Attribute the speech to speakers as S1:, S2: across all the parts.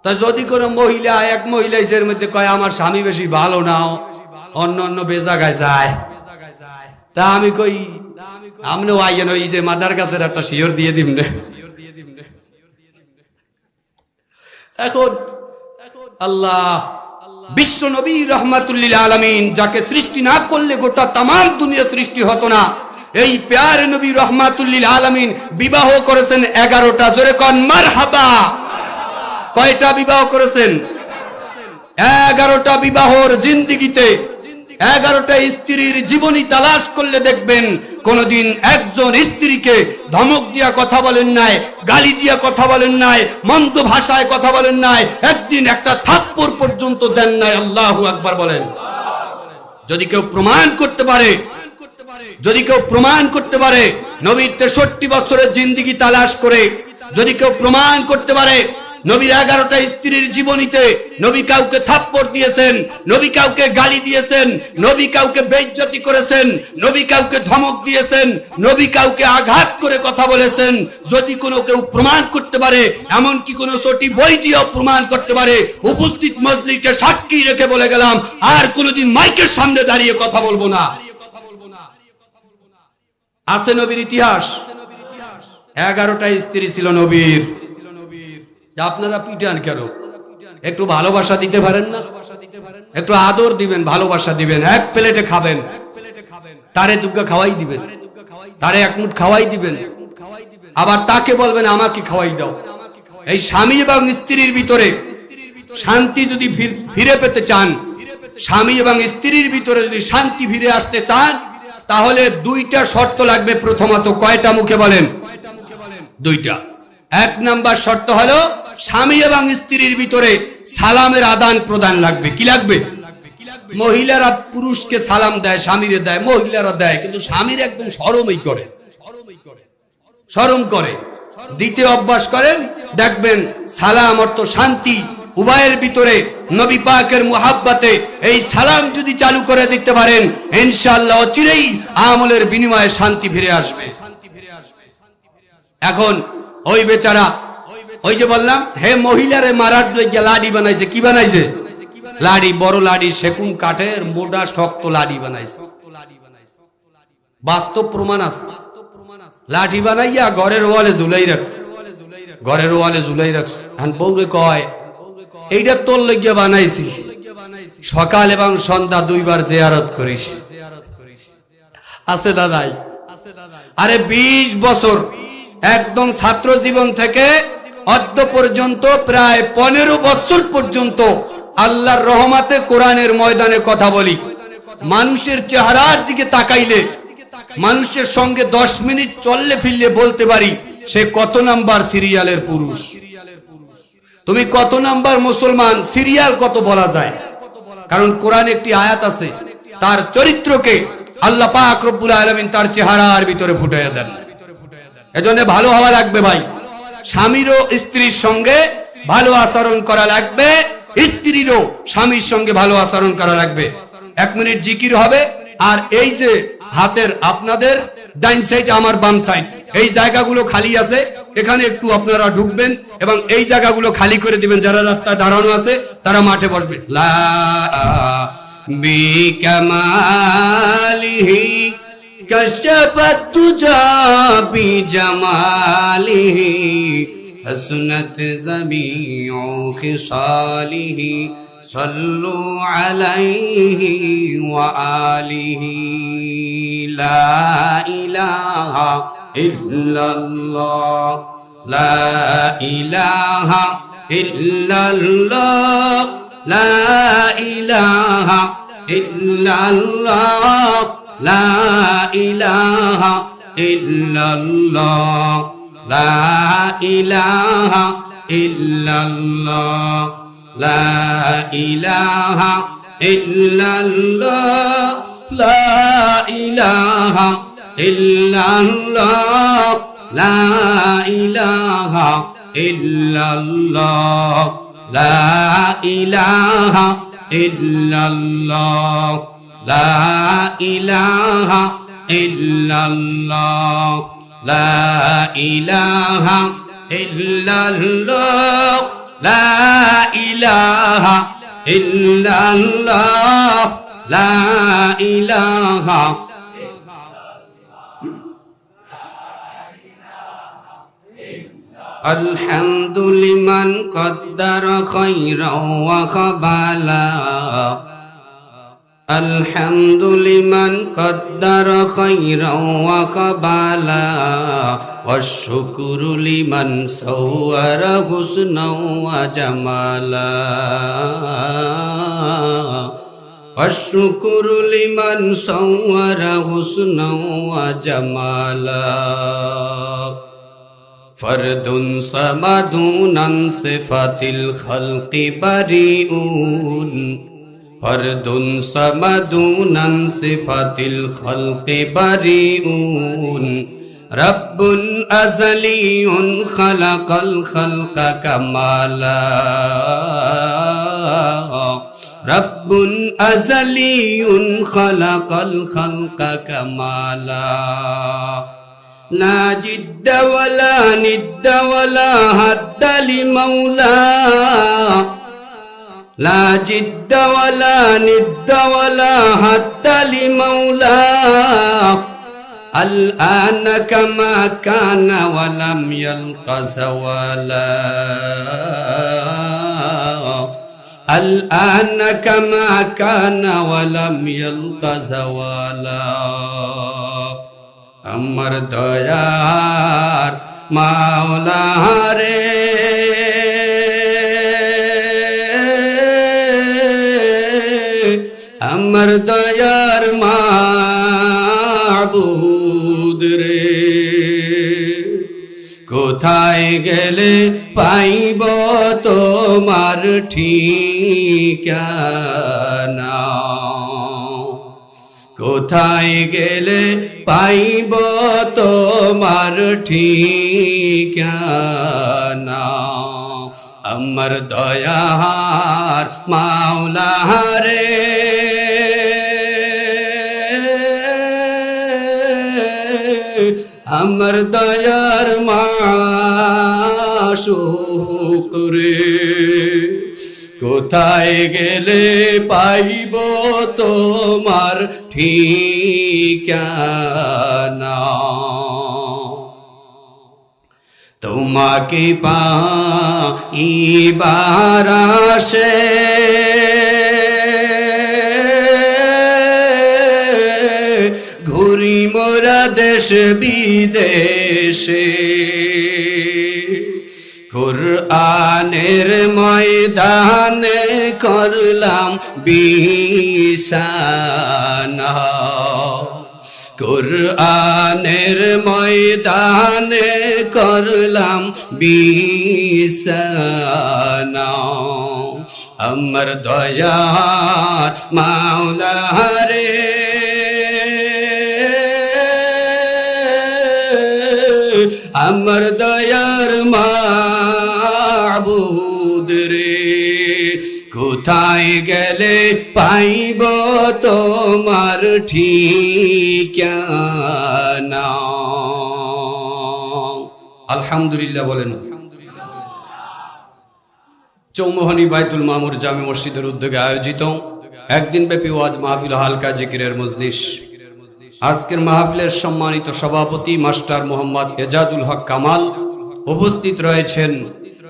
S1: তা যদি কোনো মহিলা এক মহিলা এর মধ্যে কয় আমার স্বামী বেশি ভালো না, অন্য অন্য বেজাগায় যায়, তা আমি কই আমনে আইয়েন ওই যে মাদার গাছের একটা শিওর দিয়ে দিম না। এখন আল্লাহ বিশ্ব নবী রহমাতুল্লিল আলামিন, যাকে সৃষ্টি না করলে গোটা তামাম দুনিয়া সৃষ্টি হতো না, এই প্যারে নবী রহমাতুল্লিল আলামিন বিবাহ করেছেন 11টা। জোরে কোন মারহাবা। কয়টা বিবাহ করেছেন? 11টা বিবাহর জিন্দেগিতে 11টা স্ত্রীর জীবনী তালাশ করলে দেখবেন কোনদিন একজন স্ত্রীকে ধমক দিয়া কথা বলেন নাই, গালি দিয়া কথা বলেন নাই, মন্দ ভাষায় কথা বলেন নাই, একদিন একটা থাপ্পড় পর্যন্ত দেন নাই। আল্লাহু আকবার বলেন। যদি কেউ প্রমাণ করতে পারে, যদি কেউ প্রমাণ করতে পারে নবীর 63 বছরের জিন্দেগি তালাশ করে, যদি কেউ প্রমাণ করতে পারে নবীর 11টা স্ত্রীর জীবনীতে নবী কাউকে থাপ্পড় দিয়েছেন, নবী কাউকে গালি দিয়েছেন, নবী কাউকে বেইজ্জতি করেছেন, নবী কাউকে ধমক দিয়েছেন, নবী কাউকে আঘাত করে কথা বলেছেন, যদি কোনো কেউ প্রমাণ করতে পারে, এমন কি কোনো ছোটি বই দিয়েও প্রমাণ করতে পারে, উপস্থিত মজলিসে সাক্ষী রেখে বলে গেলাম আর কোনোদিন মাইকের সামনে দাঁড়িয়ে কথা বলবো না। আছে নবীর ইতিহাস। 11টা স্ত্রী ছিল নবীর। আপনারা পিটান কেন? একটু ভালোবাসা দিতে পারেন না? একটু আদর দিবেন, ভালোবাসা দিবেন, এক প্লেটে খাবেন, তারে দুগ্গা খাওয়াই দিবেন, তারে এক মুঠ খাওয়াই দিবেন, আবার তাকে বলবেন আমাকে খাওয়াই দাও। এই স্বামী এবং স্ত্রীর ভিতরে শান্তি যদি ফিরে পেতে চান, স্বামী এবং স্ত্রীর ভিতরে যদি শান্তি ফিরে আসতে চান, তাহলে 2টা শর্ত লাগবে। প্রথমত কয়টা মুখে বলেন? 2টা। 1 নাম্বার শর্ত হলো স্বামী এবং স্ত্রীর ভিতরে সালামের আদান প্রদান লাগবে। কি লাগবে? মহিলারা পুরুষকে সালাম দেয়, স্বামীরে দেয়, মহিলারা দেয়, কিন্তু স্বামীর একদম শরমই করে, শরম করে, দিতে অভ্যাস করেন। দেখবেন সালাম অর্থ শান্তি, উভয়ের ভিতরে নবী পাকের মুহাব্বতে এই সালাম যদি চালু করে দিতে পারেন, ইনশাআল্লাহ অচিরেই আমলের বিনিময়ে শান্তি ফিরে আসবে। এখন ওই বেচারা, ওই যে বললাম হে মহিলারে মারার লাগিয়া লাডি বানাইছে। কি বানাইছে? লাডি, বড় লাডি, সেগুন কাঠের মোটা শক্ত লাডি বানাইছে। বাস্তব প্রমাণ আছে। লাঠি বানাইয়া ঘরের ওয়ালে ঝুলাই রাখছে, ঘরের ওয়ালে ঝুলাই রাখছে। এখন বউরে কয় এইটা তোর লাগিয়া বানাইছি, সকাল এবং সন্ধ্যা 2বার জিয়ারত করিস। আছে না নাই? আরে 20 বছর একদম ছাত্র জীবন থেকে অদ্য পর্যন্ত প্রায় 15 বছর পর্যন্ত আল্লাহর রহমতে কোরআনের ময়দানে কথা বলি। মানুষের চেহারার দিকে তাকাইলে, মানুষের সঙ্গে 10 মিনিট চললে ফিরলে বলতে পারি সে কত নাম্বার সিরিয়ালের পুরুষ, তুমি কত নাম্বার মুসলমান, সিরিয়াল কত বলা যায়। কারণ কোরআনে একটি আয়াত আছে, তার চরিত্রকে আল্লাহ পাক রব্বুল আলামিন তার চেহারার ভিতরে ফুটাইয়া দেন। এজন্য ভালো হওয়া লাগবে ভাই। স্বামীরও স্ত্রীর সঙ্গে ভালো আচরণ করা লাগবে, স্ত্রীরও স্বামীর সঙ্গে ভালো আচরণ করা লাগবে। 1 মিনিট জিকির হবে। আর এই যে হাতের আপনাদের ডাইন সাইড, আমার বাম সাইড, এই জায়গাগুলো খালি আছে, এখানে একটু আপনারা ঢুকবেন এবং এই জায়গাগুলো খালি করে দিবেন। যারা রাস্তায় দাঁড়ানো আছে তারা মাঠে বসবে। লা বিকামালিহি কশফত তুজা বিজামালিহি হসনত জামিউ খিসালিহি সাল্লু আলাইহি ওয়া আলিহি। লা ইলাহা ইল্লাল্লাহ, লা ইলাহা ইল্লাল্লাহ, লা ইলাহা ইল্লাল্লাহ, লা ইলাহা ইল্লাল্লাহ, লা ইলাহা ইল্লাল্লাহ, লা ইলাহা ইল্লাল্লাহ, লা ইলাহা ইল্লাল্লাহ, লা ইলাহা ইল্লাল্লাহ, লা ইলাহা ইল্লাল্লাহ, লা ইলাহা ইল্লাল্লাহ, লা ইলাহা ইল্লাল্লাহ, লা ইলাহা ইল্লাল্লাহ লা ইলাহা আলহামদু লিমান কদ্দারা খায়রাও ওয়া খাবালা الحمد لمن قدر خيرا وقبالا والشكر لمن صور حسنا وجمالا والشكر لمن صور حسنا وجمالا فرد صمد عن صفات الخلق بريئون فرد صمد عن صفات الخلق بريئون رب أزلي خلق الخلق كمالا رب أزلي خلق الخلق كمالا لا جد ولا ند ولا هد لمولاه لا جد ولا ند ولا هد لمولاه الآن كما كان ولم يلق زوالا الآن كما كان ولم يلق زوالا আমার দয়ার মাওলা রে আমার দয়ার মাবুদ রে কোথায় গেলে পাইব তোমার ঠিকানা কোথায় গেলে পাইব তোমার ঠিকানা আমার দয়ার মাওলা রে আমার দয়ার মাশূক রে কোথায় গেলে পাইব তোমার ঠিকানা তোমাকে পাইবার আশে ঘুরি মোরা দেশ বিদেশে কুরআনের ময়দানে করলাম বিছানা কুরআনের ময়দানে করলাম বিছানা আমার দয়ার মাওলা রে আমার দয়ার মাবুদ রে কোথায় গেলে পাইব তোমার ঠিকানা আলহামদুলিল্লাহ বলেন চৌমোহনী বাইতুল মামুর জামে মসজিদের উদ্যোগে আয়োজিত একদিন ব্যাপী ওয়াজ মাহফিল হালকা জিকিরের মজলিস আজকের মাহফিলের সম্মানিত সভাপতি মাস্টার মোহাম্মদ এজাজুল হক কামাল উপস্থিত রয়েছেন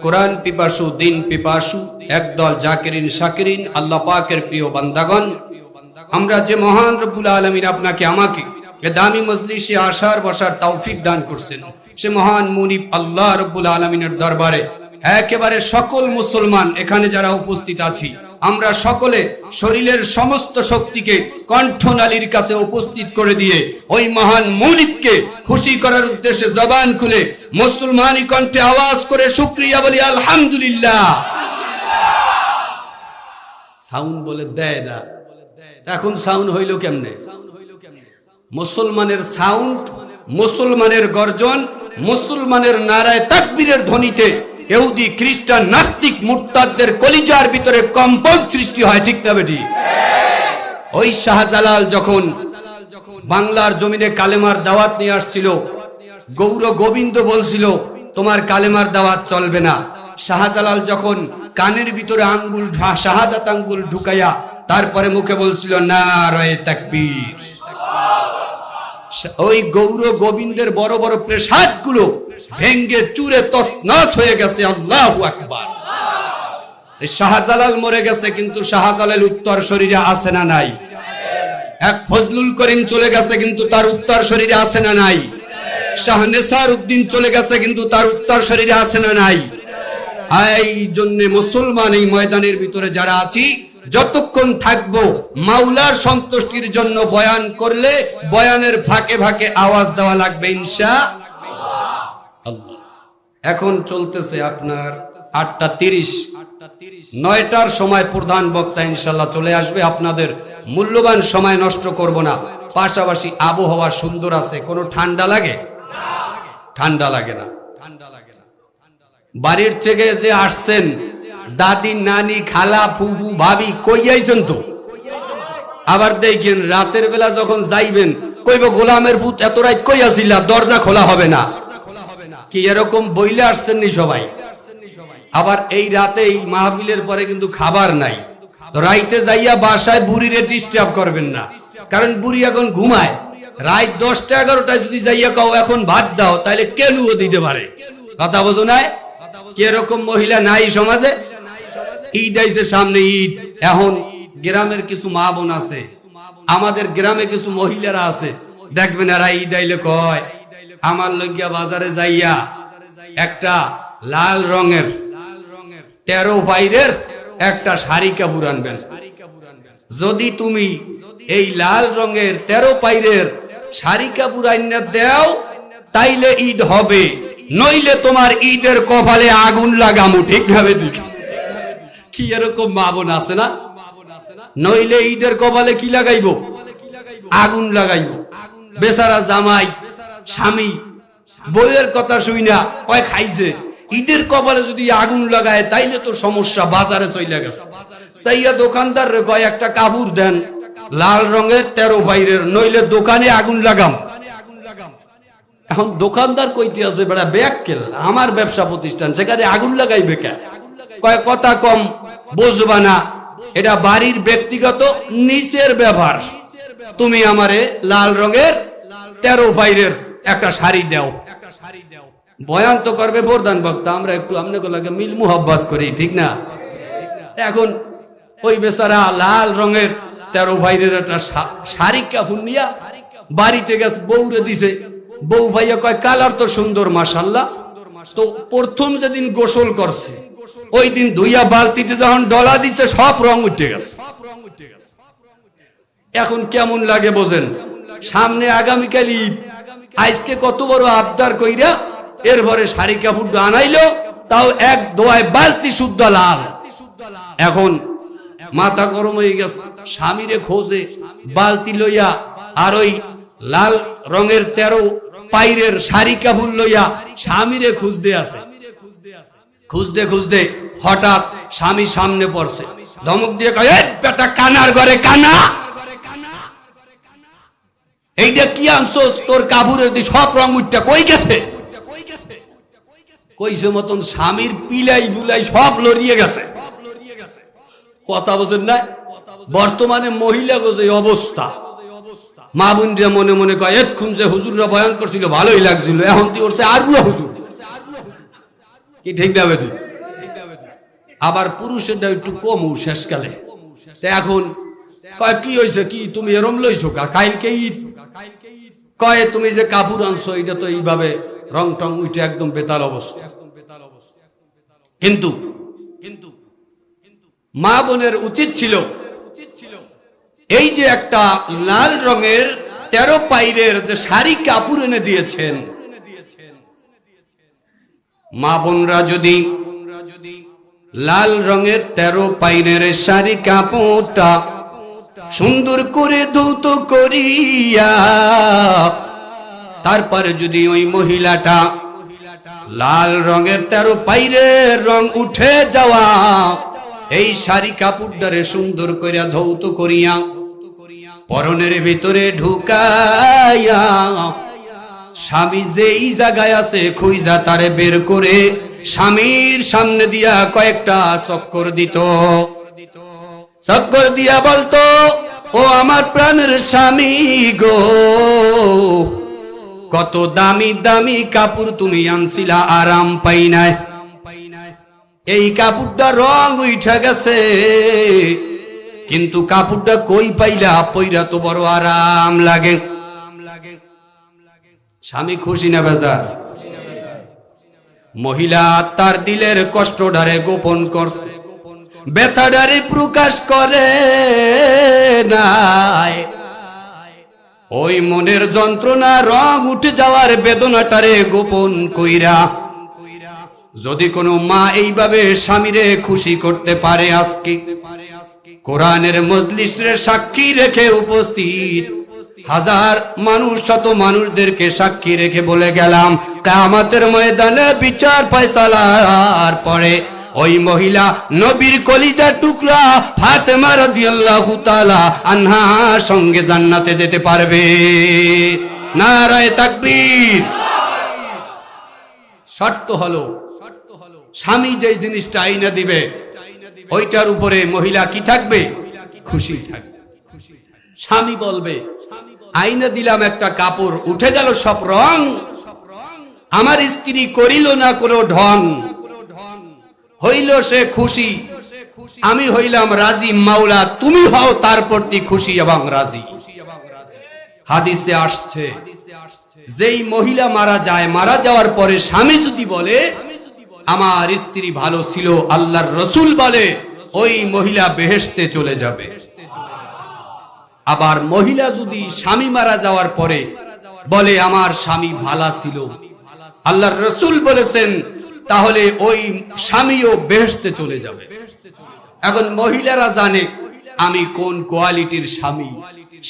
S1: কোরআন পিপাসু দিন পিপাসু একদল জাকিরিন শাকিরিন আল্লাহ পাকের প্রিয় বান্দাগণ আমরা যে মহান রব্বুল আলামিন আপনাকে আমাকে এ দামি মজলিসে আসার বসার তৌফিক দান করছেন সে মহান মুনিব আল্লাহ রব্বুল আলামিনের দরবারে একেবারে সকল মুসলমান এখানে যারা উপস্থিত আছি আমরা সকলে শরীরের সমস্ত শক্তিকে কণ্ঠনালীর কাছে উপস্থিত করে দিয়ে ওই মহান মুনিবকে খুশি করার উদ্দেশ্যে জবান খুলে মুসলমানি কণ্ঠে আওয়াজ করে শুকরিয়া বলি আলহামদুলিল্লাহ। সাউন্ড বলে দেয় না, এখন সাউন্ড হইল কেমনে? মুসলমানের সাউন্ড, মুসলমানের গর্জন, মুসলমানের নারায়ে তাকবীরের ধ্বনিতে ইহুদি খ্রিস্টান নাস্তিক মুরতাদদের কলিজার ভিতরে কম্পন সৃষ্টি হয়, ঠিক না বেটি? ওই শাহজালাল যখন বাংলার জমিনে কালেমার দাওয়াত নিয়ে আসছিল, গৌর গোবিন্দ বলছিল তোমার কালেমার দাওয়াত চলবে না। শাহজালাল যখন কানের ভিতরে আঙ্গুল শাহাদাত আঙ্গুল ঢুকাইয়া তারপরে মুখে বলছিল নারায়ে তাকবীর। ওই গৌর গোবিন্দের বড় বড় প্রাসাদগুলো ভেঙ্গে চুরে তছনছ হয়ে গেছে। আল্লাহু আকবার। শাহজালাল মরে গেছে, কিন্তু শাহজালাল উত্তর শরীরে আছে না নাই? এক ফজলুল করিম চলে গেছে, কিন্তু তার উত্তর শরীরে আছে না নাই? শাহ নেসার উদ্দিন চলে গেছে, কিন্তু তার উত্তর শরীরে আছে না নাই? এই জন্য মুসলমান এই ময়দানের ভিতরে যারা আছি, যতক্ষণ থাকবো মাওলার সন্তুষ্টির জন্য বয়ান করলে বয়ানের ফাঁকে ফাঁকে আওয়াজ দেওয়া লাগবে ইনশাআল্লাহ। এখন চলতেছে আপনার 8:30, 9টার সময় প্রধান বক্তা ইনশাআল্লাহ চলে আসবে। আপনাদের মূল্যবান সময় নষ্ট করব না। পাশাপাশি আবহাওয়া সুন্দর আছে, কোনো ঠান্ডা লাগে? ঠান্ডা লাগে না। বাড়ির থেকে যে আসছেন, দাদি নানি খালা ফুফু ভাবি কই আইছেন তো? আবার দেখেন রাতের বেলা যখন যাইবেন কইব গোলামের ভূত এত রাত কই আসিলা, দরজা খোলা হবে না কি? এরকম বইলে আসছেন নি সবাই? আবার এই রাতে এই মাহফিলের পরে কিন্তু খাবার নাই, তো রাইতে যাইয়া বাসায় বুড়িরে ডিস্টার্ব করবেন না, কারণ বুড়ি এখন ঘুমায়। রাত 10টা 11টায় যদি যাইয়া কও এখন ভাত দাও, তাহলে কেলুও দিতে পারে। কথা বোঝো না? কি এরকম মহিলা নাই সমাজে? ঈদ আইছে সামনে, ঈদ। এখন গ্রামের কিছু মা বোন আছে, আমাদের গ্রামে কিছু মহিলারা আছে, দেখবেন এরা ঈদ আইলে কয় আমার লইয়া বাজারে যাইয়া একটা লাল রঙের 13 পাইরের একটা শাড়ি কাপড় আনবেন। যদি তুমি এই লাল রঙের 13 পাইরের শাড়ি কাপড় আইনা দাও তাইলে ঈদ হবে, নইলে তোমার ঈদের কপালে আগুন লাগামু। ঠিক ভাবে কি এরকম মা বোন আছে না? নইলে ঈদের কপালে কি লাগাইবো? আগুন লাগাইবো। বেচারা জামাই স্বামী বউয়ের কথা শুই না কয় খাইছে, ঈদের কপালে যদি আগুন লাগায় তাইলে তো সমস্যা, বাজারে চইলা গেছে। সাইয়া দোকানদার রে কয় একটা কাপড় দেন লাল রঙের 13 বাইরের, নইলে দোকানে আগুন লাগাম। এখন দোকানদার কইতে আছে বেড়া ব্যাককেল, আমার ব্যবসা প্রতিষ্ঠান, সেখানে আগুন লাগাইবে কে? কয় কথা কম বুঝবা না, এটা বাড়ির ব্যক্তিগত নিচের ব্যাপার, তুমি আমারে লাল রঙের 13 বাইরের একটা শাড়ি দাও। বয়ান তো করবে প্রধান বক্তা, আমরা একটু আপনাকে লাগে মিল মুহাব্বত করি, ঠিক না? এখন ওই বেচারা লাল রঙের 13 বাইরের একটা শাড়ি কাপড় নিয়া বাড়িতে গেছে, বউরে দিছে। বউ ভাইয়া কয় কালার তো সুন্দর মাশাআল্লাহ। তো প্রথম যেদিন গোসল করছে ওই দিন ধুইয়া বালতিতে যখন ডলা দিছে সব রং উঠে গেছে। এখন কেমন লাগে বোঝেন? সামনে আগামীকাল ঈদ, আজকে কত বড় আবদার কইরা এরপরে শাড়ি কাপড় আনাইলো, তাও এক দোয়ায় বালতি শুদ্ধ লাল। এখন মাথা গরম হয়ে গেছে, স্বামীরে খোঁজে বালতি লইয়া আর ওই লাল রঙের 13 পাইরের শাড়ি কাপড় লইয়া স্বামীরে খুঁজতে আছে। খুঁজতে খুঁজতে হঠাৎ স্বামী সামনে পড়ছে, ধমক দিয়ে কয় এই বেটা কানার ঘরে কানা, এইটা কি আনছস? তোর কাপড়ের দি সব রং উঠটা কই গেছে? কইছে মতন স্বামীর পিলাই বুলাই সব লড়িয়ে গেছে। কথা বোঝেন না? বর্তমানে মহিলা গোজে অবস্থা। মা বোনরা মনে মনে কয় এক্ষুন যে হুজুররা বয়ান করছিল ভালোই লাগছিল, এখন তুই ওরছে আর হুজুর কি ঠিক না বেটি? আবার পুরুষেরটা একটু কম শেষকালে। এখন কয় কি হয়েছে, কি তুমি এরম লইছো কালকে ঈদ? কয় তুমি যে কাপড় আনছো এটা তো এইভাবে রং টং উঠে একদম বেতাল অবস্থা। কিন্তু মা বোনের উচিত ছিল এই যে একটা লাল রঙের 13 পাইরের যে শাড়ি কাপড় এনে দিয়েছেন, মা বোনরা যদি লাল রঙের 13 পাইরের শাড়ি কাপড়টা সুন্দর করে ধৌত করিয়া তারপরে যদি ওই মহিলাটা লাল রঙের 13 পাইরের রং উঠে যাওয়া এই শাড়ি কাপড়টারে সুন্দর করিয়া ধৌত করিয়া পরনের ভিতরে ঢুকাইয়া স্বামী যেই জায়গায় আছে খুঁজা তারে বের করে স্বামীর সামনে দিয়া কয়েকটা চক্কর দিত, চক্কর দিয়া বলতো, ও আমার প্রাণের স্বামী গো, কত দামি দামি কাপড় তুমি আনছিলা, আরাম পাই নাই, এই কাপড়টা রং উঠা গেছে, কিন্তু কাপড়টা কই পাইলা, পইরা তো বড় আরাম লাগে। স্বামী খুশি না বেজার? মহিলা তার দিলের কষ্টটারে গোপন করছে, ব্যথাটারে প্রকাশ করে নাই, ওই মনের যন্ত্রণা রং উঠে যাওয়ার বেদনাটারে গোপন কইরা। যদি কোনো মা এইভাবে স্বামীরে খুশি করতে পারে, আজকে কোরআনের মজলিসের সাক্ষী রেখে উপস্থিত হাজার মানুষ, শত মানুষদেরকে সাক্ষী রেখে বলে গেলাম, কিয়ামতের ময়দানে বিচার ফয়সালার পরে ওই মহিলা নবীর কলিজার টুকরা ফাতেমা রাদিয়াল্লাহু তাআলা আনহার সঙ্গে জান্নাতে যেতে পারবে। নারায়ে তাকবীর। শর্ত হলো, স্বামী যেই জিনিসটা আইনা দিবে ওইটার উপরে মহিলা কি থাকবে? খুশি থাকবে। স্বামী বলবে, আইনা দিলাম একটা কাপড়, উঠে গেল সব রং, আমার স্ত্রী করিল না কোনো ঢং, হইল সে খুশি, আমি হইলাম রাজি, মাওলা তুমি হও তার প্রতি খুশি এবং রাজি। হাদিসে আসছে, যেই মহিলা মারা যায়, মারা যাওয়ার পরে স্বামী যদি বলে আমার স্ত্রী ভালো ছিল, আল্লাহর রাসূল বলে ওই মহিলা বেহেশতে চলে যাবে। আবার মহিলা যদি স্বামী মারা যাওয়ার পরে বলে আমার স্বামী ভালো ছিল, আল্লাহর রাসূল বলেছেন তাহলে ওই স্বামীও বেহেশতে চলে যাবে। এখন মহিলারা জানে আমি কোন কোয়ালিটির স্বামী,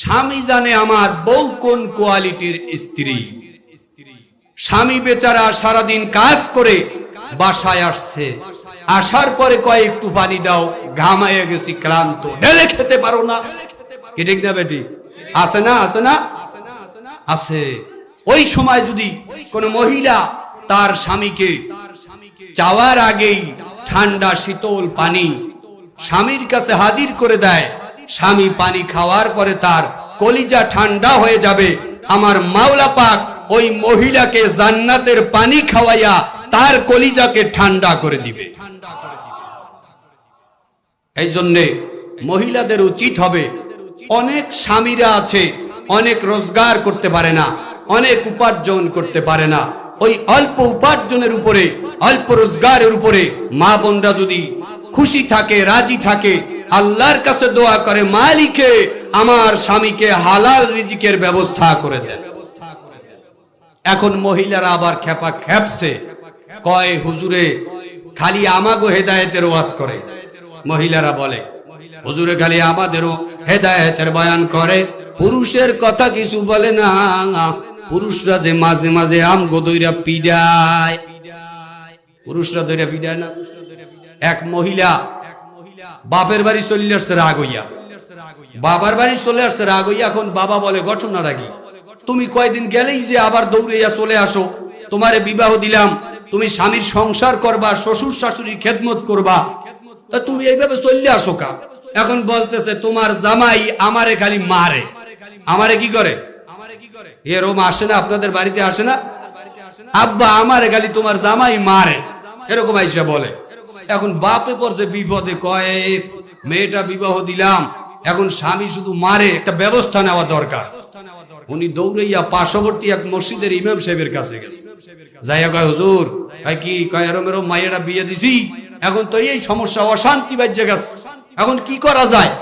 S1: স্বামী জানে আমার বউ কোন কোয়ালিটির স্ত্রী। স্বামী বেচারা সারাদিন কাজ করে বাসায় আসছে, আসার পরে কয় একটু পানি দাও, ঘামায়ে গেছি, ক্লান্ত, ঢেলে খেতে পারো না, কি ঠিক না বেটি? আছে না? আছে না? আছে। ওই সময় যদি কোন মহিলা তার স্বামীকে চাওয়ার আগেই ঠান্ডা শীতল পানি স্বামীর কাছে হাজির করে দেয়, স্বামী পানি খাওয়ার পরে তার কলিজা ঠান্ডা হয়ে যাবে, আমার মাওলা পাক ওই মহিলাকে জান্নাতের পানি খাওয়াইয়া তার কলিজাকে ঠান্ডা করে দিবে। এই জন্যে মহিলাদের উচিত হবে, অনেক স্বামীরা আছে অনেক রোজগার করতে পারে না, অনেক উপার্জন করতে পারে না, ওই অল্প উপার্জনের উপরে, অল্প রোজগারের উপরে মা বোনরা যদি খুশি থাকে, রাজি থাকে, আল্লাহর কাছে দোয়া করে, মালিকে আমার স্বামীকে হালাল রিজিকের ব্যবস্থা করে দেন। এখন মহিলারা আবার খেপা খেপছে, কয় হুজুরে খালি আমাগো হেদায়েতের ওয়াজ করে। মহিলারা বলে হুজুরে খালি আমাদেরও হেদায়েতের বয়ান করে, পুরুষের কথা কিছু বলে না। পুরুষরা যে মাঝে মাঝে আমগো দইরা পিডায়, পুরুষরা দইরা পিডায় না। এক মহিলা বাপের বাড়ি চলে আসছে রাগ হইয়া, বাবার বাড়ি চলে আসছে রাগ হইয়া। এখন বাবা বলে ঘটনাটা কি? তুমি কয়দিন গেলেই যে আবার দৌড়াইয়া চলে আসো, তোমারে বিবাহ দিলাম, তুমি স্বামীর সংসার করবা, শ্বশুর শাশুড়ি খেদমত করবা, তা তুমি এইভাবে চলে আসো কা? এখন বলতেছে তোমার জামাই আমারে খালি মারে। আমারে কি করে? এরকম আসে না আপনাদের বাড়িতে? আসে না? আব্বা আমারে খালি তোমার জামাই মারে, এরকম আইসা বলে। এখন বাপে পড়ছে বিপদে, কয় মেয়েটা বিবাহ দিলাম, এখন স্বামী শুধু মারে, একটা ব্যবস্থা নেওয়া দরকার। উনি দৌড়াইয়া পার্শ্ববর্তী এক মসজিদের ইমাম সাহেবের কাছে গেছে, যাইয়া কয় হুজুর কি কয় এরম এরম মাইয়েরা বিয়ে দিছি, এখন তো এই সমস্যা, অশান্তি বাজে গেছে, এখন কি করা যায়?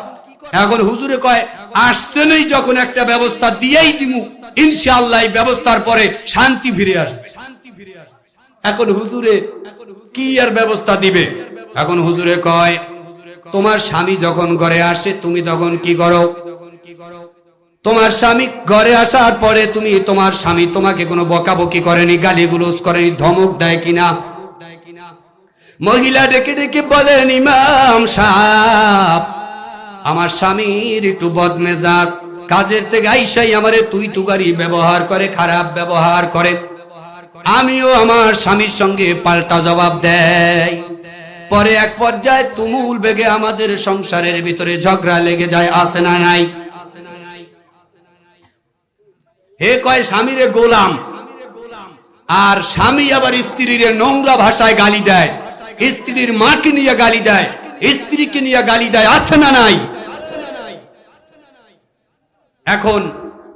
S1: এখন হুজুরে কয় আসছেনই যখন একটা ব্যবস্থা দিয়েই দিমু, ইনশাআল্লাহ এই ব্যবস্থার পরে শান্তি ফিরে আসবে। এখন হুজুরে কি আর ব্যবস্থা দিবে? এখন হুজুরে কয় তোমার স্বামী যখন ঘরে আসে তুমি তখন কি করো? তোমার স্বামী ঘরে আসার পরে তুমি, তোমার স্বামী তোমাকে কোনো বকাবকি করেনি, গালিগুলোজ করেনি, ধমক দেয় কিনা? মহিলা ডেকে ডেকে বলেন ইমাম সাহেব আমার স্বামীর একটু বদমেজাজ, কাজের থেকে আইসাই আমারে তুই তুকারি ব্যবহার করে, খারাপ ব্যবহার করে। আমিও আমার স্বামীর সঙ্গে পাল্টা জবাব দেই। পরে এক পর্যায়ে তুমুল বেগে আমাদের সংসারের ভিতরে ঝগড়া লেগে যায়, আছে না নাই? হে কয় স্বামীরে গোলাম, আর স্বামী আবার স্ত্রীর নোংরা ভাষায় গালি দেয়, স্ত্রীর মাকে নিয়ে গালি দেয়, স্ত্রীকে নিয়ে গালি দেয়, আছে না নাই? এখন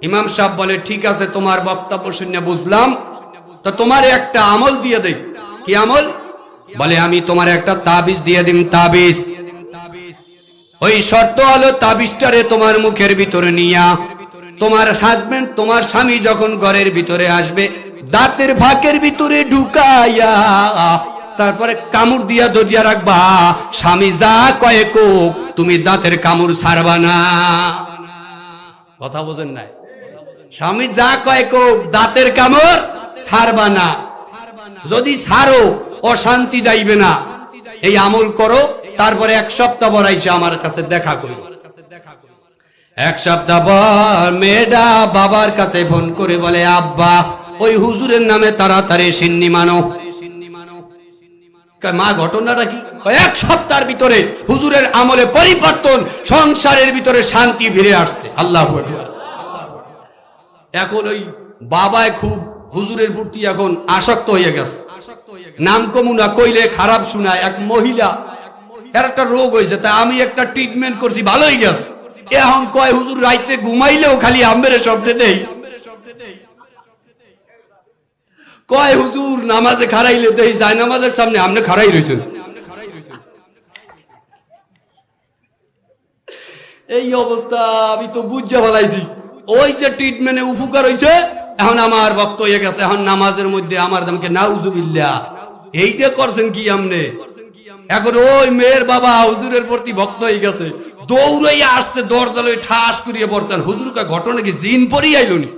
S1: ইমাম সাহেব বলে, ঠিক আছে তোমার বক্তব্য শুনে বুঝলাম, তো তোমার একটা আমল দিয়ে দেই। কি আমল? বলে আমি তোমার একটা তাবিজ দিয়ে দিম। তাবিজ? ওই শর্ত হলো তাবিজটারে তোমার মুখের ভিতরে নিয়া তোমার হাজবেন্ড, তোমার স্বামী যখন ঘরের ভিতরে আসবে, দাঁতের ফাঁকের ভিতরে ঢুকাইয়া তারপরে কামড় দিয়া দরিয়া রাখবা। স্বামী যা কয়ে কোক, তুমি দাঁতের কামড় ছাড়বা না। কথা বোঝেন নাই? স্বামী যা কয় কোক, দাঁতের কামড় ছাড়বা না। যদি ছাড়ো অশান্তি যাইবে না। এই আমল করো, তারপরে এক সপ্তাহ পর আইসা আমার কাছে দেখা করো। এক সপ্তাহ পর মেয়েটা বাবার কাছে ফোন করে বলে, আব্বা ওই হুজুরের নামে তাড়াতাড়ি সিন্নি মানো। মা ঘটনাটা কি? এক সপ্তাহের ভিতরে হুজুরের আমলে পরিবর্তন, সংসারের ভিতরে শান্তি ফিরে আসছে। আল্লাহু আকবার। এখন ওই বাবায় খুব হুজুরের প্রতি এখন আসক্ত হয়ে গেছে। নাম কমুনা কইলে খারাপ শোনায়। এক মহিলা, এর একটা রোগ হয়েছে, তাই আমি একটা ট্রিটমেন্ট করছি, ভালো হয়ে গেছে। এখন কয় হুজুর রাইতে ঘুমাইলেও খালি আম্বের শব্দ দেই। কয় হুজুর নামাজে খারাইলে দেই, যায় নামাজের সামনে আমনে খারাই রয়েছেন। এই অবস্থা আমি তো বুঝতে ফেলাইছি। ওই যে ট্রিটমেন্টে উপকার হয়েছে, এখন আমার ভক্ত হয়ে গেছে। এখন নামাজের মধ্যে আমার দামকে নাউজুবিল্লাহ, এইটা করছেন কি আমনে? এখন ওই মেয়ের বাবা হুজুরের প্রতি ভক্ত হয়ে গেছে, দৌড়াইয়া আসছে, দরজা লই ঠাস করিয়ে পড়ছেন। হুজুর কয় ঘটনা কি? জিন পরি আইলো নি?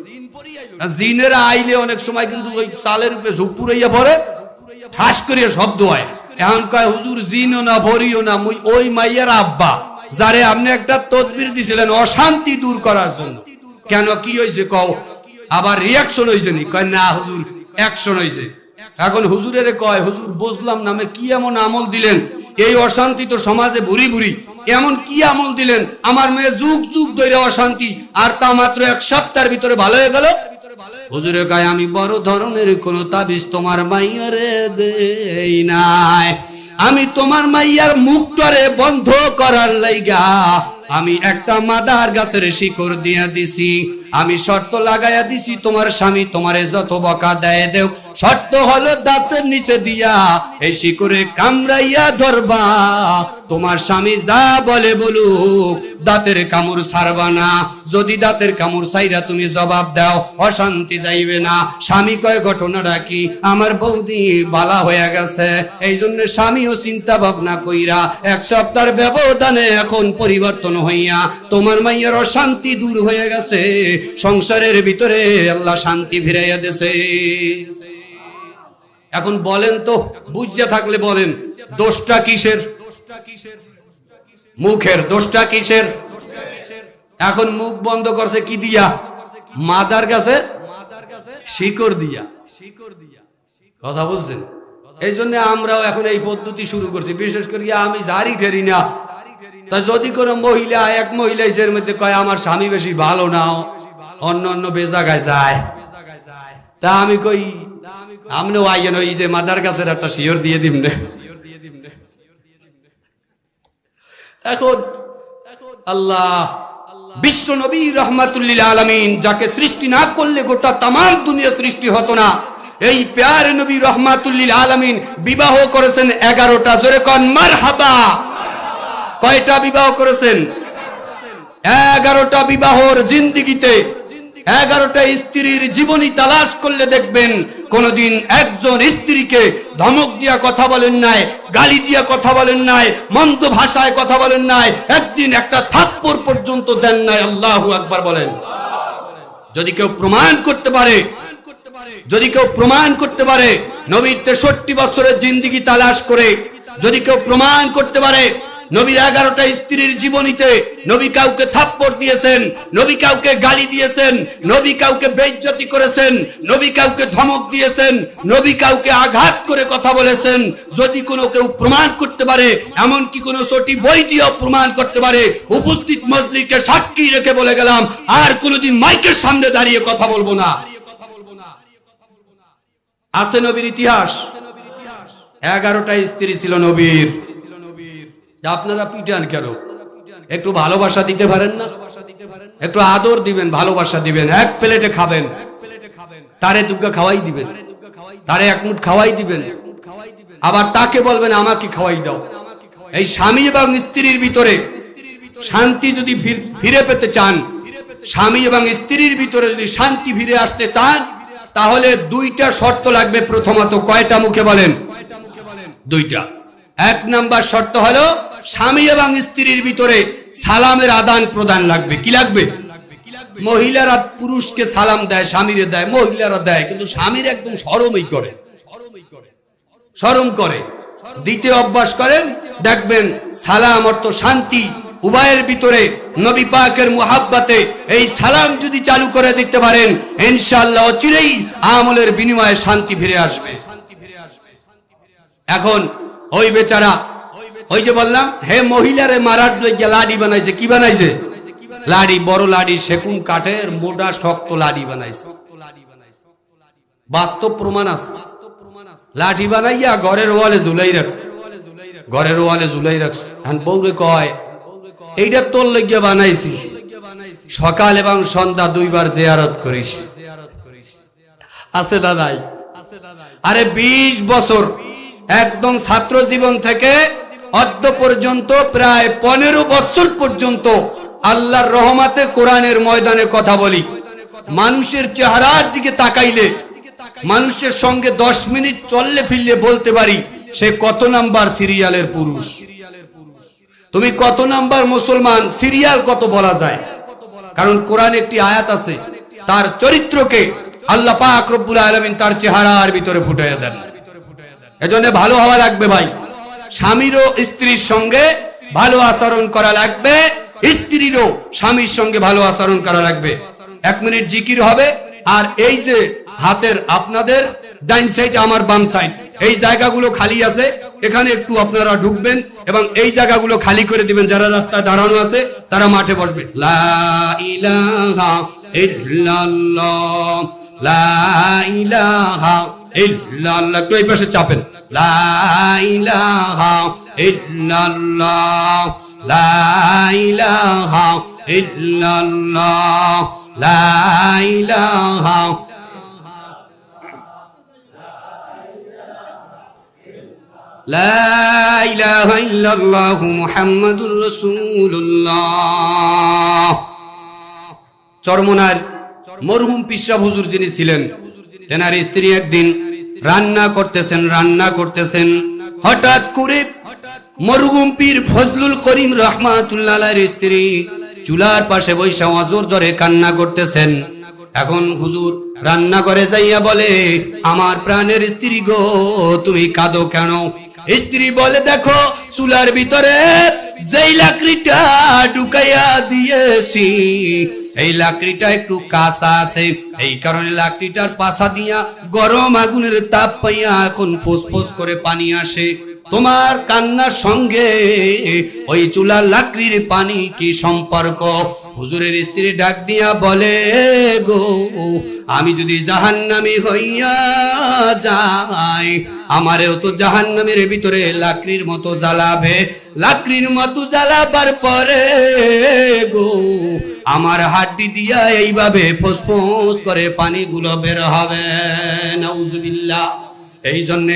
S1: জিনেরা আইলে অনেক সময় কিন্তু ওই চালের উপরে ঝুপুরাইয়া পড়ে, ঠাস করিয়ে শব্দ হয়। এখন কয় হুজুর জিনও না ভরিও না, মুই ওই মাইয়ার আব্বা, যারে আপনি একটা তদবির দিছিলেন অশান্তি দূর করার জন্য। কেন কি হয়েছে কও? আবার রিয়াকশন হয়েছে নি? কয় না হুজুর অ্যাকশন হয়েছে। এখন হুজুরের কয়, হুজুর বুঝলাম না, কি এমন আমল দিলেন? এই অশান্তি তো সমাজে ভুরি ভুরি, এমন কি আমল দিলেন? আমার মেয়ে যুগ যুগ ধরে অশান্তি, আর তা মাত্র এক সপ্তাহের ভিতরে ভালো হয়ে গেল। হুজুরে কয়, আমি বড় ধরনের কোন তাবিজ তোমার মাইয়ারে দেই নাই। আমি তোমার মাইয়ার মুখটারে বন্ধ করার লাইগা আমি একটা মাদার গাছের শিকড় দিয়া দিছি। আমি শর্ত লাগাইয়া দিছি, তোমার স্বামী তোমারে যত বকা দেয় দেও, শর্ত হলো দাঁতের নিচে দিয়া এই শিকড়ে কামড়াইয়া ধরবা। তোমার স্বামী যা বলে বলুক, দাঁতের কামড় ছাড়বা না। যদি দাঁতের কামড় ছাইরা তুমি জবাব দাও, অশান্তি যাইবে না। স্বামী কয় ঘটনাটা কি? আমার বৌদি বালা হয়ে গেছে, এই জন্য স্বামীও চিন্তা ভাবনা কইরা এক সপ্তাহের ব্যবধানে এখন পরিবর্তন হইয়া তোমার মাইয়ার অশান্তি দূর হয়ে গেছে। সংসারের ভিতরে আল্লাহ শান্তি ফিরাইয়া দিয়েছে। এখন বলেন তো, বুঝতে থাকলে বলেন, দোষটা কিসের? মুখের। দোষটা কিসের? এখন মুখ বন্ধ করছে কি দিয়া? মাদার গাছের শিকড় দিয়া। কথা বুঝছেন? এই জন্য আমরাও এখন এই পদ্ধতি শুরু করছি। বিশেষ করে আমি জারি ঠেরি না, তা যদি কোনো মহিলা, এক মহিলা এর মধ্যে কয় আমার স্বামী বেশি ভালো না, অন্য অন্য বেজাগায় যায়, তা আমি কই আমনে আইয়েন ওই যে মাদার গাছের একটা শিওর দিয়ে দিন। এখন আল্লাহ বিশ্ব নবী রাহমাতুল্লিল আলামিন, যাকে সৃষ্টি না করলে গোটা তাম দুনিয়া সৃষ্টি হতো না, এই প্যারে নবী রাহমাতুল্লিল আলামিন বিবাহ করেছেন 11টা। জোরে কোন মারহাবা। কয়টা বিবাহ করেছেন? 11টা বিবাহর জিন্দেগিতে 11টা স্ত্রীর জীবনী তালাশ করলে দেখবেন কোনদিন একজন স্ত্রীকে ধমক দিয়া কথা বলেন নাই, গালি দিয়া কথা বলেন নাই, মন্দ ভাষায় কথা বলেন নাই, একদিন একটা থাপ্পড় পর্যন্ত দেন নাই। আল্লাহু আকবার বলেন। যদি কেউ প্রমাণ করতে পারে, যদি কেউ প্রমাণ করতে পারে নবীর 63 বছরের জিন্দেগি তালাশ করে, যদি কেউ প্রমাণ করতে পারে নবীর 11টা স্ত্রীর জীবনীতে নবী কাউকে থাপ্পড় দিয়েছেন, নবী কাউকে গালি দিয়েছেন, নবী কাউকে বেইজ্জতি করেছেন, নবী কাউকে ধমক দিয়েছেন, নবী কাউকে আঘাত করে কথা বলেছেন। যদি কোনো কেউ প্রমাণ করতে পারে, এমন কি কোনো সটি বই দিয়েও প্রমাণ করতে পারে, উপস্থিত মজলিসকে সাক্ষী রেখে বলে গেলাম আর কোনোদিন মাইকের সামনে দাঁড়িয়ে কথা বলবো না। আছে নবীর ইতিহাস, 11টা স্ত্রী ছিল নবীর। আপনারা পিটান কেন? একটু ভালোবাসা দিতে পারেন না? একটু আদর দিবেন, ভালোবাসা দিবেন, এক প্লেটে খাবেন, তারে দুগ্গা খাওয়াই দিবেন, তারে এক মুঠ খাওয়াই দিবেন, আবার তাকে বলবেন আমাকে খাওয়াই দাও। এই স্বামী এবং স্ত্রীর ভিতরে শান্তি যদি ফিরে পেতে চান, স্বামী এবং স্ত্রীর ভিতরে যদি শান্তি ফিরে আসতে চান, তাহলে দুইটা শর্ত লাগবে। প্রথমত কয়টা মুখে বলেন? দুইটা। এক নাম্বার শর্ত হলো স্বামী এবং স্ত্রীর ভিতরে সালামের আদান প্রদান লাগবে। কি লাগবে? মহিলারা পুরুষকে সালাম দেয়, স্বামীরে দেয়, মহিলারা দেয়, কিন্তু স্বামীর একদম শরমই করে, শরম করে, দিতে অভ্যাস করেন। দেখবেন সালাম অর্থ শান্তি, উভয়ের ভিতরে নবী পাকের মুহাব্বতে এই সালাম যদি চালু করে দিতে পারেন, ইনশাআল্লাহ অচিরেই আমলের বিনিময়ে শান্তি ফিরে আসবে। এখন ওই বেচারা, ওই যে বললাম হে মহিলারে মারার লাগিয়া লাডি বানাইছে। কি বানাইছে? লাডি, বড় লাডি, সেগুন কাঠের মোটা শক্ত লাডি বানাইছে। বাস্তব প্রমাণ আছে। লাঠি বানাইয়া ঘরের ওয়ালে ঝুলাই রাখছে, ঘরের ওয়ালে ঝুলাই রাখছে। এখন বউরে কয় এইটা তোর লাগিয়া বানাইছি, সকাল এবং সন্ধ্যা দুইবার জিয়ারত করিস। আছে না নাই? আরে 20 বছর একদম ছাত্র জীবন থেকে অদ্য পর্যন্ত প্রায় 15 বছর পর্যন্ত আল্লাহর রহমতে কোরআনের ময়দানে কথা বলি। মানুষের চেহারার দিকে তাকাইলে, মানুষের সঙ্গে 10 মিনিট চললে ফিরলে বলতে পারি সে কত নাম্বার সিরিয়ালের পুরুষ, তুমি কত নাম্বার মুসলমান, সিরিয়াল কত বলা যায়। কারণ কোরআন একটি আয়াত আছে, তার চরিত্রকে আল্লাহ পাক রব্বুল আলামিন তার চেহারার ভিতরে ফুটাইয়া দেন। এজন্য ভালো হওয়া লাগবে ভাই। স্বামীরও স্ত্রীর সঙ্গে ভালো আচরণ করা লাগবে, স্ত্রীরও স্বামীর সঙ্গে ভালো আচরণ করা লাগবে। 1 মিনিট জিকির হবে। আর এই যে হাতের আপনাদের ডাইন সাইড, আমার বাম সাইড, এই জায়গাগুলো খালি আছে, এখানে একটু আপনারা ঢুকবেন এবং এই জায়গাগুলো খালি করে দিবেন। যারা রাস্তায় দাঁড়ানো আছে তারা মাঠে বসবে। লা ইলাহা ইল্লাল্লাহ, লা ইলাহা ইল্লাল্লাহ। একটু এই পাশে চাপেন। লা ইলাহা ইল্লাল্লাহ, লা ইলাহা ইল্লাল্লাহ, লা ইলাহা লা ইলাহা ইল্লাল্লাহু মুহাম্মাদুর রাসূলুল্লাহ। চরমনার মরহুম পিসা হুজুর যিনি ছিলেন, তেনার স্ত্রী একদিন রান্না করতেছেন, হঠাৎ করে মরহুম পীর ফজলুল করিম রাহমাতুল্লাহ আলাইহির স্ত্রী চুলার পাশে বসে অজর জোরে কান্না করতেছেন। এখন হুজুর রান্না করে যাইয়া বলে, আমার প্রাণের স্ত্রী গো, তুমি কাঁদো কেন? স্ত্রী বলে, দেখো চুলার ভিতরে যেই লাকড়িটা ঢুকাইয়া দিয়েছি, এই লাকড়িটা একটু কাঁচা আছে, এই কারণে লাকড়িটার পাশা দিয়া গরম আগুনের তাপ পাইয়া এখন ফোঁস করে পানি আসে। তোমার কান্নার সঙ্গে ওই চুলার লাকড়ির পানি কি সম্পর্ক? হুজুরের স্ত্রী ডাক দিয়া বলে, গো আমি যদি জাহান্নামী হইয়া যাই, আমারেও তো জাহান্নামের ভিতরে লাকড়ির মতো জ্বালাবে। লাকড়ির মতো জ্বালাবার পরে গো আমার হাড্ডি দিয়া এইভাবে ফোঁস করে পানিগুলো বের হবে। নাউজুবিল্লাহ। এই জন্য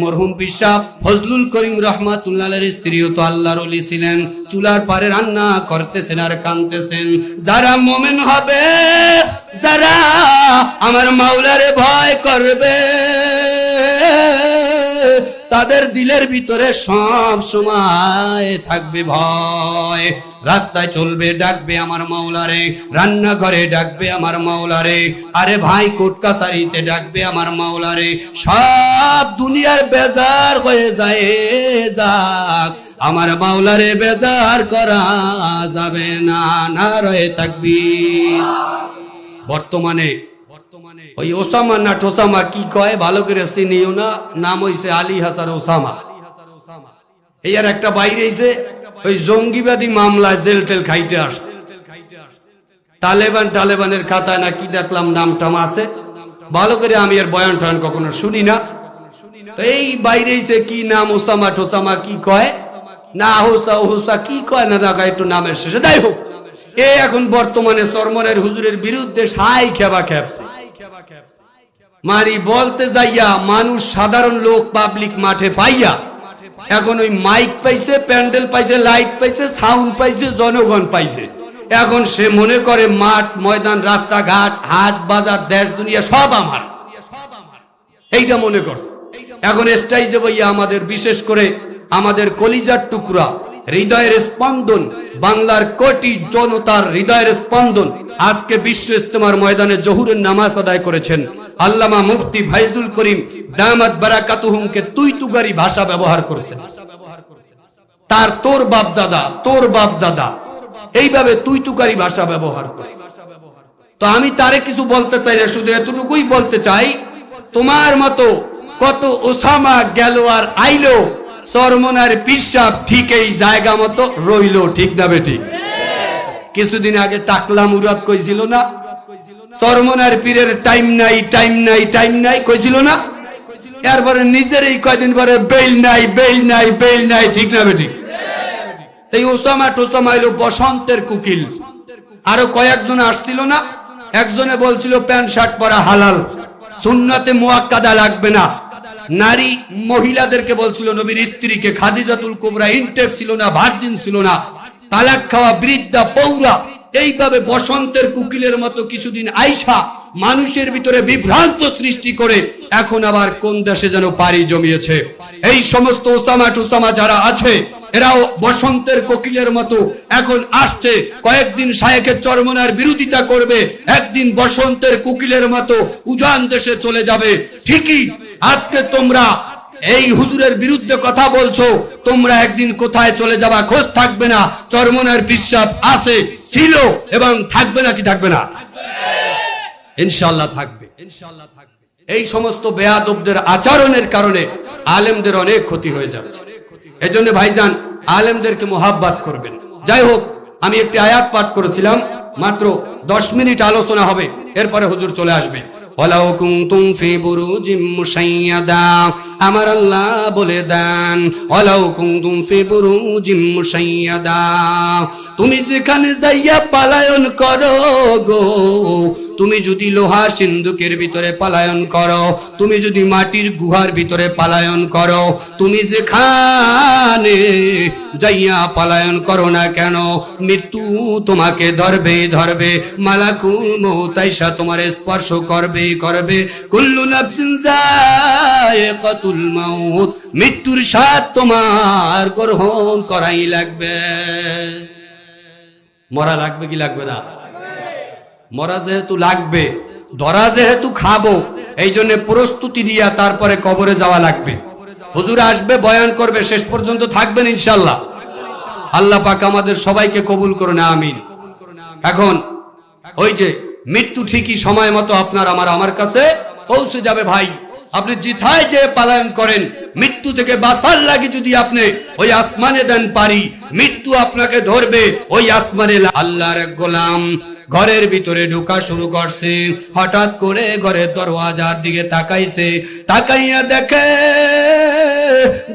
S1: মরহুম পিসা ফজলুল করিম রাহমাতুল্লাহ আলাইহির স্ত্রীও তো আল্লাহর ওলি ছিলেন। চুলার পারে রান্না করতেছেন আর কাঁদতেছেন। যারা মুমিন হবে, যারা আমার মাওলারে ভয় করবে, তাদের দিলের ভিতরে সব সময় থাকবে ভয়। রাস্তায় চলবে ডাকবে আমার মাওলারে, রান্নাঘরে ডাকবে আমার মাওলারে, আরে ভাই কোর্ট কাছারিতে ডাকবে আমার মাওলারে। সব দুনিয়ার বেজার হয়ে যায় যাক, আমার মাওলারে বেজার করা যাবে না। নারায়ে তাকবীর। বর্তমানে ওই ওসামা না টোসামা কি কয় ভালো করে চিনিও না, নাম হইছে আলী হাসান ওসামা। এই আর একটা বাইরে এসে ওই জঙ্গিবাদী মামলায় জেল টেল খাইতে আসছে। তালেবানের খাতায় না কি দেখলাম নাম টাম আছে, ভালো করে আমি আর বয়ান টয়ান কখনো শুনি না। তো এই বাইরে এসে কি নাম ওসামা টোসামা কি কয় না, হোসা কি কয় না কয় একটু নামের শেষে, যাই হোক এ এখন বর্তমানে চরমনের হুজুরের বিরুদ্ধে সাই খেবা খেপছে। মারি বলতে যাইয়া মানুষ সাধারণ লোক পাবলিক মাঠে পাইয়া এখন ওই মাইক পাইছে, প্যান্ডেল পাইছে, লাইট পাইছে, সাউন্ড পাইছে, জনগণ পাইছে। এখন সে মনে করে মাঠ ময়দান রাস্তাঘাট হাট বাজার দেশ দুনিয়া সব আমার, এইটা মনে করছে। এখন স্টাইজে বইয়া আমাদের বিশেষ করে আমাদের কলিজার টুকরা হৃদয়ের স্পন্দন, বাংলার কোটি জনতার হৃদয়ের স্পন্দন আজকে বিশ্ব ইস্তেমার ময়দানে জহুরের নামাজ আদায় করেছেন আল্লামা মুফতি ফাইজুল করিম দামাত বারাকাতুহুমকে তুই তুগারি ভাষা ব্যবহার করছেন। তার তোর বাপ দাদা এইভাবে তুই তুকারি ভাষা ব্যবহার করছে। তো আমি তারে কিছু বলতে চাই না, শুধু এতটুকুই বলতে চাই, তোমার মতো কত ওসামা গেল আর আইলো, চরমনার পিসাব ঠিক এই জায়গা মতো রইলো, ঠিক না বেটি? কিছুদিন আগে টাকলা মুরাদ কইছিল না চরমনার পীরের টাইম নাই কইছিল না, এরপরে নিজের এই কয়দিন পরে বেল নাই, ঠিক না বেটি? এই ওসামা টোসামা এলো বসন্তের কুকিল। আরো কয়েকজন আসছিল না, একজনে বলছিল প্যান্ট শার্ট পরা হালাল, সুন্নতে মুআক্কাদা লাগবে না। নারী মহিলাদেরকে বলছিল নবীর স্ত্রীকে খাদিজাতুল কুবরা ইনটেক ছিল না, ভার্জিন ছিল না, তালাক খাওয়া বৃদ্ধা পৌরা, এইভাবে বসন্তের কুকিলের মতো কিছুদিন আইসা মানুষের ভিতরে বিভ্রান্ত সৃষ্টি করে এখন আবার কোন দেশে যেন পাড়ি জমিয়েছে। এই সমস্ত ওসামা টোসামা যারা আছে এরাও বসন্তের কোকিলের মতো এখন আসছে, কয়েকদিন শায়েখের চরমনার বিরোধিতা করবে, একদিন বসন্তের কোকিলের মতো উজান দেশে চলে যাবে। ঠিকই আজকে তোমরা এই হুজুরের বিরুদ্ধে কথা বলছো, তোমরা একদিন কোথায় চলে যাবা খোঁজ থাকবে না। চরমনার বিশ্বাস আছে, ছিল এবং থাকবে না, কি থাকবে না? ইনশাআল্লাহ থাকবে। এই সমস্ত বেয়াদবদের আচরণের কারণে আলেমদের অনেক ক্ষতি হয়ে যাচ্ছে। এজন্য ভাইজান আলেমদেরকে মোহাব্বত করবেন। যাই হোক, আমি একটি আয়াত পাঠ করেছিলাম, মাত্র 10 মিনিট আলোচনা হবে, এরপরে হুজুর চলে আসবে। ওয়ালাউ কুনতুম ফি বুরুজিম মুশাইয়াদা, আমার আল্লাহ বলে দেন ওয়ালাউ কুনতুম ফি বুরুজিম মুশাইয়াদা, তুমি যেখানে যাইয়া পালায়ন করো গো, তুমি যদি লোহার সিন্ধুকের ভিতরে পালায়ন করো, তুমি যদি মাটির গুহার ভিতরে পালায়ন করো, তুমি যেখানে যাইয়া পালায়ন করো না কেন, মৃত্যু তোমাকে ধরবে, মালাকুল মউত আইসা তোমার স্পর্শ করবে। কুল্লু নাফসিন যায়িকাতুল মাউত, মৃত্যুর স্বাদ তোমার গ্রহণ করাই লাগবে। মরা লাগবে কি লাগবে না? মরা যেহেতু লাগবে, ধরা যেহেতু খাবো, এই জন্য প্রস্তুতি দিয়া তারপরে কবরে যাওয়া লাগবে। হুজুর আসবে, বয়ান করবে, শেষ পর্যন্ত থাকবেন ইনশাআল্লাহ। আল্লাহ পাক আমাদের সবাইকে কবুল করুন, আমিন। এখন ওই যে মৃত্যু ঠিকই সময় মতো আপনার আমার কাছে পৌঁছে যাবে ভাই। আপনি জিথায় যে পালায়ন করেন, মৃত্যু থেকে বাঁচার লাগে যদি আপনি ওই আসমানে দেন পারি, মৃত্যু আপনাকে ধরবে ওই আসমানে। আল্লাহর এক গোলাম ঘরের ভিতরে ঢোকা শুরু করছে, হঠাৎ করে ঘরের দরওয়াজার দিকে তাকাইছে, তাকাইয়া দেখে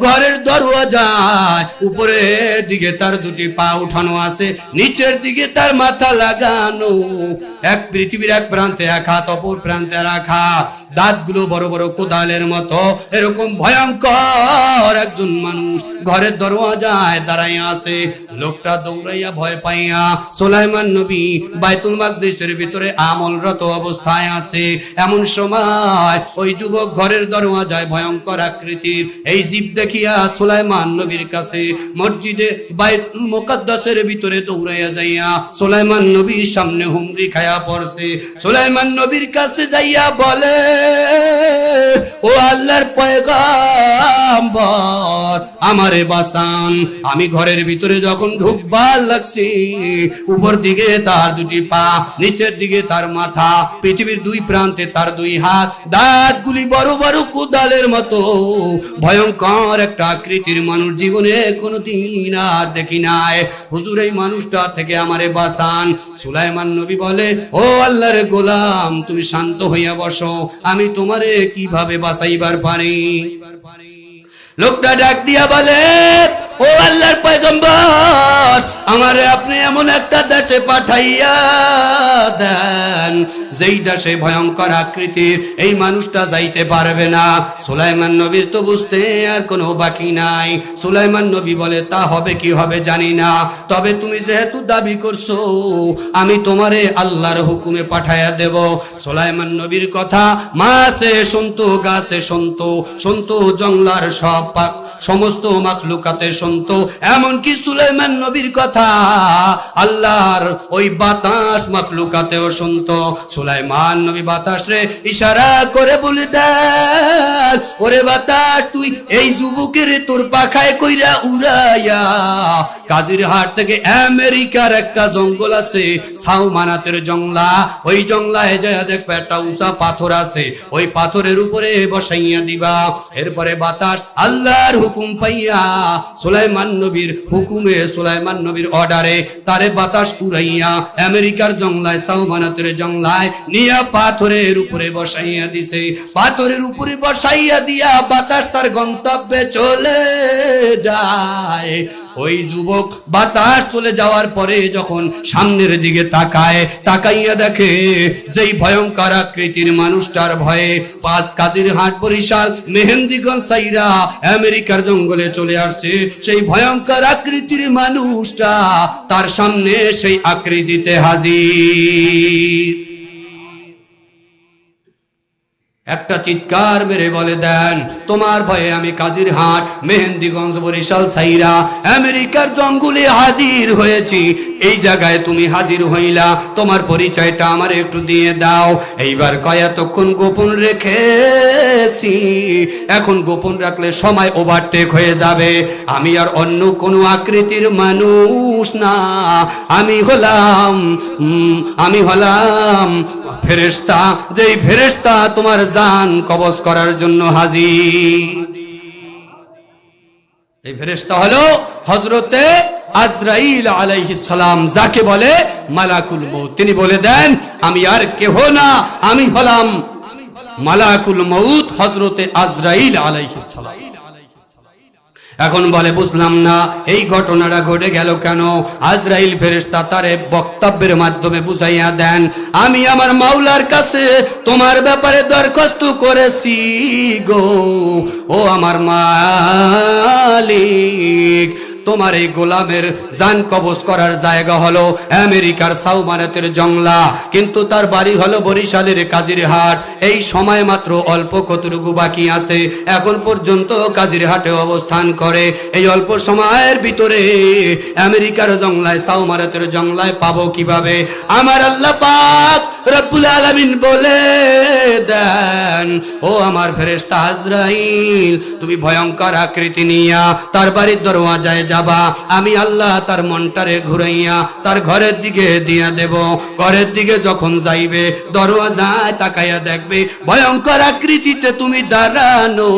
S1: ঘরের দরওয়াজায় উপরের দিকে তার দুটি পা উঠানো আছে, নিচের দিকে তার মাথা লাগানো, এক পৃথিবীর এক প্রান্তে এক হাত, অপর প্রান্তে এক হাত, দাঁতগুলো বড় বড় কোদালের মতো, এরকম ভয়ঙ্কর একজন মানুষ ঘরের দরওয়াজায় দাঁড়াইয়া আছে। লোকটা দৌড়াইয়া ভয় পাইয়া সুলাইমান নবী বাইতুল মাকদিসের ভিতরে আমলরত অবস্থায় আছে। এমন সময় ওই যুবক ঘরের দরওয়াজায় ভয়ঙ্কর আকৃতির এই জীব দেখিয়া সুলাইমান নবীর কাছে মসজিদে বাইতুল মুকাদ্দাসের ভিতরে দৌড়াইয়া যাইয়া সুলাইমান নবীর সামনে হুমরি খায়া ছায়া পড়ছে। সুলাইমান নবীর কাছে যাইয়া বলে, ও আল্লাহর পয়গম্বর, আমারে বাঁচান। আমি ঘরের ভিতরে যখন ঢুকবার লাগছি, উপর দিকে তার দুটি পা, নিচের দিকে তার মাথা, পৃথিবীর দুই প্রান্তে তার দুই হাত, দাঁতগুলি বড় বড় কোদালের মতো ভয়ঙ্কর একটা আকৃতির মানুষ জীবনে কোনোদিন আর দেখি নাই। হুজুর, এই মানুষটা থেকে আমারে বাঁচান। সুলাইমান নবী বলে, ও আল্লাহর গোলাম, তুমি শান্ত হইয়া বসো, আমি তোমারে কিভাবে বাঁচাইবার পারি। লোকটা ডাক দিয়া বলে, ও আল্লাহর পয়গম্বর, আমারে আপনি এমন একটা দেশে পাঠাইয়া দেন যেই দেশে ভয়ঙ্কর আকৃতির এই মানুষটা যাইতে পারবে না। সুলাইমান নবীর তো বুঝতে আর কোনো বাকি নাই। সুলাইমান নবী বলে, তা হবে কি হবে জানি না, তবে তুমি যেহেতু দাবি করছো, আমি তোমারে আল্লাহর হুকুমে পাঠাইয়া দেব। সুলাইমান নবীর কথা মাছে শুনতো, গাছে শুনতো, শুনতো জঙ্গলার সব সমস্ত মাখলুকাতে শুনতো। এমনকি সুলাইমান নবীর কথা আল্লাহর ওই বাতাস মাখলুকাতেও শুনতো। সুলাইমান নবী বাতাসে ইশারা করে বলে দেন, ওরে বাতাস, তুই এই যুবকের তোর পাখায় কইরা উড়াইয়া কাজিরহাট থেকে আমেরিকার একটা জঙ্গল আছে, সাউমানাতের জংলা, ওই জংলায় যায় দেখবে একটা উঁচা পাথর আছে, ওই পাথরের উপরে বসাইয়া দিবা। এরপরে বাতাস আল্লাহর হুকুম পাইয়া সুলাইমান নবীর হুকুমে, সুলাইমান নবীর অর্ডারে তারে বাতাস উড়াইয়া আমেরিকার জংলায়, সাউমানাতের জংলায় নিয়া পাথরের উপরে বসাইয়া দিছে। পাথরের উপরে বসাইয়া দিয়া বাতাস তার গন্তব্যে চলে যায়। ওই যুবক বাতাস চলে যাওয়ার পরে যখন সামনের দিকে তাকায়, তাকাইয়া দেখে যেই ভয়ঙ্কর আকৃতির মানুষটার ভয়ে পাঁচ কাজিরহাট, বরিশাল, মেহেন্দিগঞ্জ সাইরা আমেরিকার জঙ্গলে চলে আসছে, সেই ভয়ঙ্কর আকৃতির মানুষটা তার সামনে সেই আকৃতিতে হাজির। একটা চিৎকার মেরে বলে দেন, তোমার ভয়ে আমি কাজিরহাট, মেহেন্দিগঞ্জ, বরিশাল ছাইরা আমেরিকার জঙ্গলে হাজির হয়েছি, এই জায়গায় তুমি হাজির হইলা, তোমার পরিচয়টা আমার একটু দিয়ে দাও। এইবার কয়, এতক্ষণ গোপন রেখেছি, এখন গোপন রাখলে সময় ওভারটেক হয়ে যাবে। আমি আর অন্য কোনো আকৃতির মানুষ না, আমি হলাম ফেরেশতা, যেই ফেরেশতা তোমার জান কবজ করার জন্য হাজির। এই ফেরেশতা হলো হযরতে আজরাইল আলাইহিস সালাম, যাকে বলে মালাকুল মউত। তিনি বলে দেন, আমি আর কেহ না, আমি হলাম মালাকুল মউত, হযরতে আজরাইল আলাইহিস সালাম। এখন বলে, বুঝলাম না এই ঘটনাটা ঘটে গেল কেন? আজরাইল ফেরেশতা তারে বক্তব্যের মাধ্যমে বুঝাইয়া দেন, আমি আমার মাওলার কাছে তোমার ব্যাপারে দরখাস্ত করেছি গো, ও আমার মালিক, তোমার এই গোলামের জান কবজ করার জায়গা হলো আমেরিকার সাউমানাতের জংলা, কিন্তু তার বাড়ি হলো বরিশালের কাজিরহাট। এই সময় মাত্র অল্প কতটুকু বাকি আছে, এখন পর্যন্ত কাজিরহাটে অবস্থান করে। এই অল্প সময়ের ভিতরে আমেরিকার জংলায়, সাউমানাতের জংলায় পাবো কিভাবে? আমার আল্লাহ পাক রব্বুল আলামিন বলে দেন, ও আমার ফেরেশতা আজরাইল, তুমি ভয়ঙ্কর আকৃতি নিয়া তার বাড়ির দরওয়াজায় যাবা, আমি আল্লাহ তার মনটারে ঘুরাইয়া তার ঘরের দিকে দিয়া দেব। ঘরের দিকে যখন যাইবে, দরওয়াজায় তাকাইয়া দেখবে ভয়ঙ্কর আকৃতিতে তুমি দাঁড়ানো।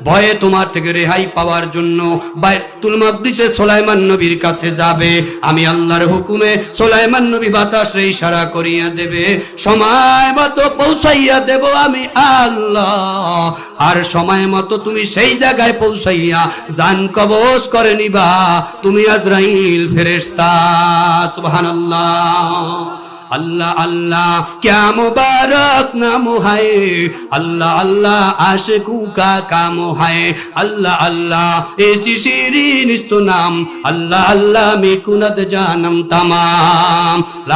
S1: ভয়ে তোমার থেকে রেহাই পাওয়ার জন্য বাইতুল মাকদিসে সুলাইমান নবীর কাছে যাবে। আমি আল্লাহর হুকুমে সুলাইমান নবী বাতাসে ইশারা করিয়া দেবে, সময় মতো পৌঁছাইয়া দেব আমি আল্লাহ। আর সময় মতো তুমি সেই জায়গায় পৌঁছাইয়া জান কবজ করে নিবা, তুমি আজরাইল ফেরেশতা। সুবহানাল্লাহ। अल्लाह अल्लाह क्या मुबारक नाम है, अल्लाह अल्लाह आशिकों का काम है, अल्लाह अल्लाह ऐसी शीरीन इस्तो नाम, अल्लाह अल्लाह में कुनत जानम तमाम।